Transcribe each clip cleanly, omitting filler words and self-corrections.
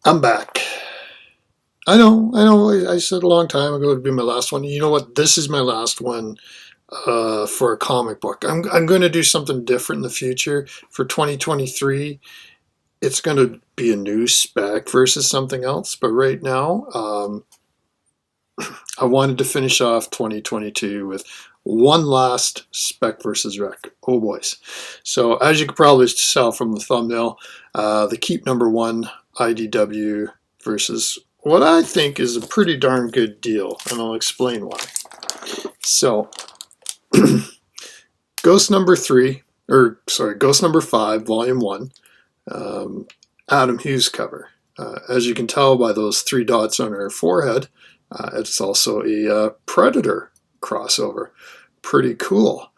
I'm back. I know. I said a long time ago it'd be my last one. You know what? This is my last one for a comic book. I'm going to do something different in the future for 2023. It's going to be a new spec versus something else. But right now, I wanted to finish off 2022 with one last spec versus rec. Oh boys! So as you can probably tell from the thumbnail, the keep number one IDW versus what I think is a pretty darn good deal, and I'll explain why. So, Ghost number 5, Volume 1, Adam Hughes cover. As you can tell by those 3 dots on her forehead, it's also a Predator crossover. Pretty cool.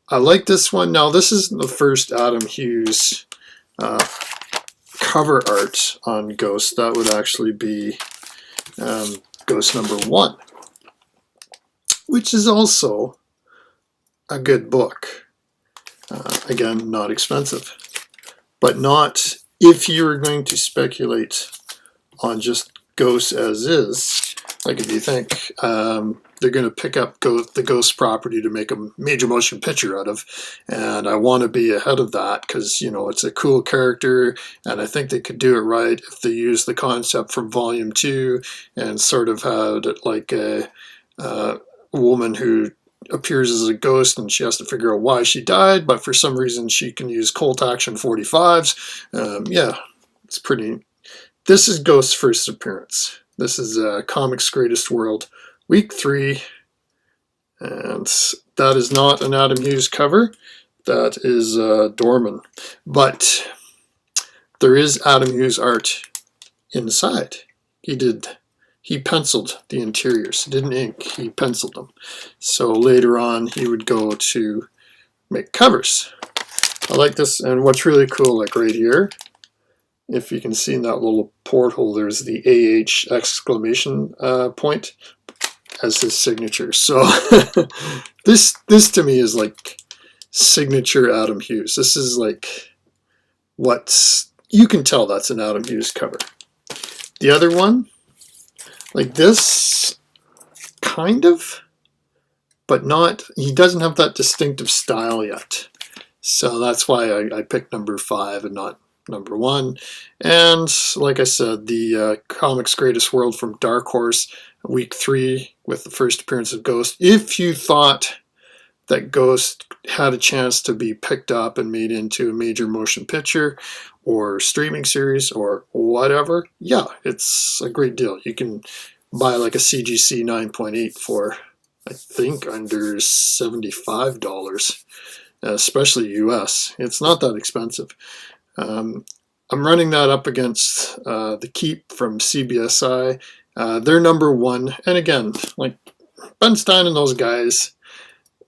I like this one. Now, this is the first Adam Hughes cover art on Ghost. That would actually be Ghost number 1, which is also a good book. Again, not expensive, but not if you're going to speculate on just Ghost as is. Like if you think they're going to pick up the Ghost property to make a major motion picture out of, and I want to be ahead of that because, you know, it's a cool character, and I think they could do it right if they use the concept from Volume 2 and sort of had like a woman who appears as a ghost and she has to figure out why she died, but for some reason she can use Colt Action 45s. Yeah, it's pretty. This is Ghost's first appearance. This is Comics Greatest World, Week 3, and that is not an Adam Hughes cover. That is Dorman. But there is Adam Hughes art inside. He penciled the interiors. He didn't ink, he penciled them. So later on, he would go to make covers. I like this, and what's really cool, like right here, if you can see in that little porthole, there's the AH exclamation point as his signature. So this to me is like signature Adam Hughes. This is like you can tell that's an Adam Hughes cover. The other one, like this, kind of, but not. He doesn't have that distinctive style yet. So that's why I picked number 5 and not number 1. And like I said, the Comics Greatest World from Dark Horse, Week 3, with the first appearance of Ghost. If you thought that Ghost had a chance to be picked up and made into a major motion picture or streaming series or whatever, yeah, it's a great deal. You can buy like a CGC 9.8 for, I think, under $75, especially US. It's not that expensive. I'm running that up against the Keep from CBSI. They're number 1. And again, like Ben Stein and those guys,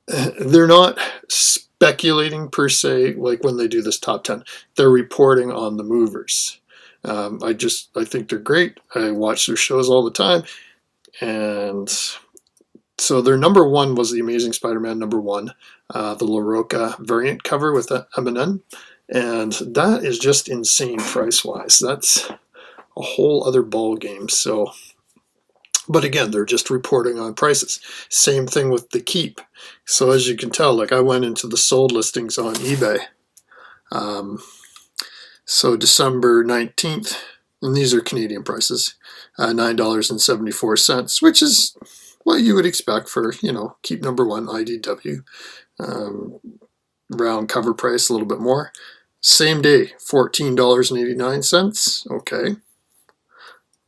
they're not speculating per se, like when they do this top 10. They're reporting on the movers. I think they're great. I watch their shows all the time. And so their number 1 was the Amazing Spider-Man number 1, the La Roca variant cover with Eminem. And that is just insane price-wise. That's a whole other ball game. So, but again, they're just reporting on prices. Same thing with the Keep. So as you can tell, like I went into the sold listings on eBay. So December 19th, and these are Canadian prices, $9.74, which is what you would expect for, you know, Keep number 1 IDW. Round cover price, a little bit more. Same day, $14.89. Okay.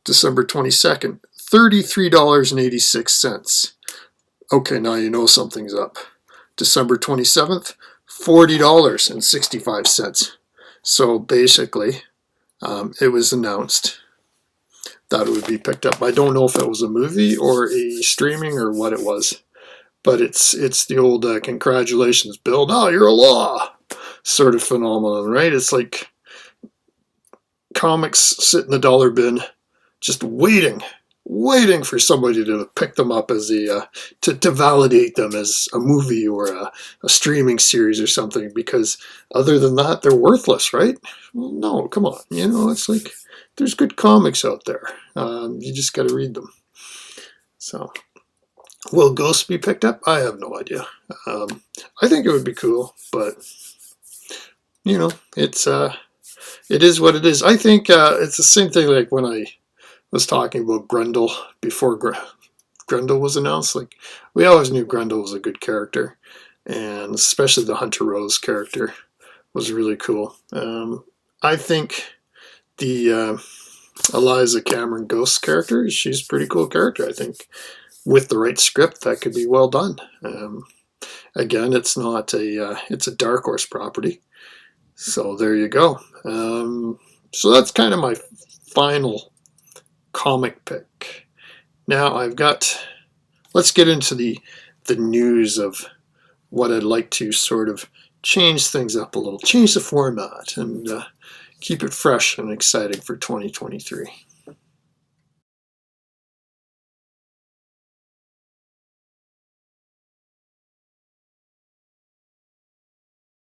December 22nd, $33.86. Okay, now you know something's up. December 27th, $40.65. So basically, it was announced that it would be picked up. I don't know if it was a movie or a streaming or what it was. But it's the old congratulations, Bill, now you're a law sort of phenomenon, right? It's like comics sit in the dollar bin just waiting for somebody to pick them up as to validate them as a movie or a streaming series or something, because other than that, they're worthless, right? Well, no, come on. You know, it's like there's good comics out there. You just got to read them. So, will Ghosts be picked up? I have no idea. I think it would be cool, but you know, it is what it is. I think it's the same thing like when I was talking about Grundle before Grundle was announced. Like, we always knew Grundle was a good character, and especially the Hunter Rose character was really cool. I think the Eliza Cameron Ghost character, she's a pretty cool character. I think with the right script, that could be well done. Again, it's not it's a Dark Horse property, so there you go. So that's kind of my final comic pick. Now let's get into the news of what I'd like to sort of change things up a little, change the format, and keep it fresh and exciting for 2023.